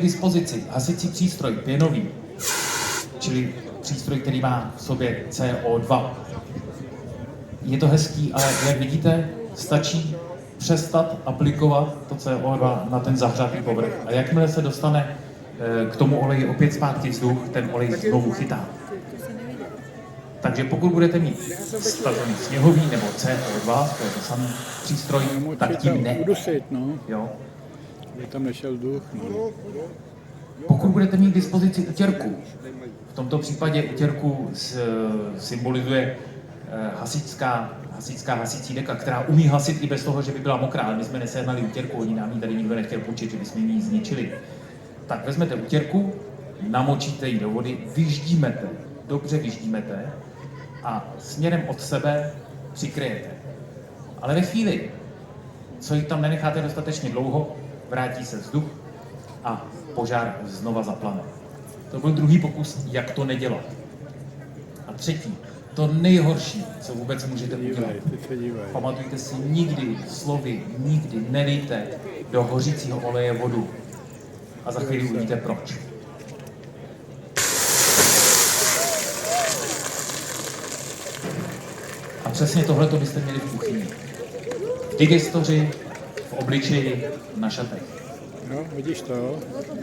K dispozici hasicí přístroj pěnový, čili přístroj, který má v sobě CO2. Je to hezký, ale jak vidíte, stačí přestat aplikovat to CO2 na ten zahřátý povrch. A jakmile se dostane k tomu oleji opět zpátky vzduch, ten olej znovu chytá. Takže pokud budete mít takzvaný sněhový nebo CO2, to je to samý přístroj, tak tím ne. Udusit, no. Jo. Aby tam nešel vzduch, no. Pokud budete mít k dispozici utěrku, v tomto případě utěrku symbolizuje hasicí deka, která umí hasit i bez toho, že by byla mokrá, ale my jsme nesehnali utěrku, oni nám ji tady nikdo nechtěl půjčit, že bychom ji zničili. Tak vezmete utěrku, namočíte ji do vody, vyždímete, dobře vyždímete a směrem od sebe přikryjete. Ale ve chvíli, co ji tam nenecháte dostatečně dlouho, vrátí se vzduch a požár znova zaplane. To byl druhý pokus, jak to nedělat. A třetí, to nejhorší, co vůbec můžete udělat. Pamatujte si, nikdy nedejte do hořícího oleje vodu. A za chvíli uvidíte proč. A přesně tohleto byste měli v kuchyni. V digestoři, v obličeji, na šatech. No, vidíš to?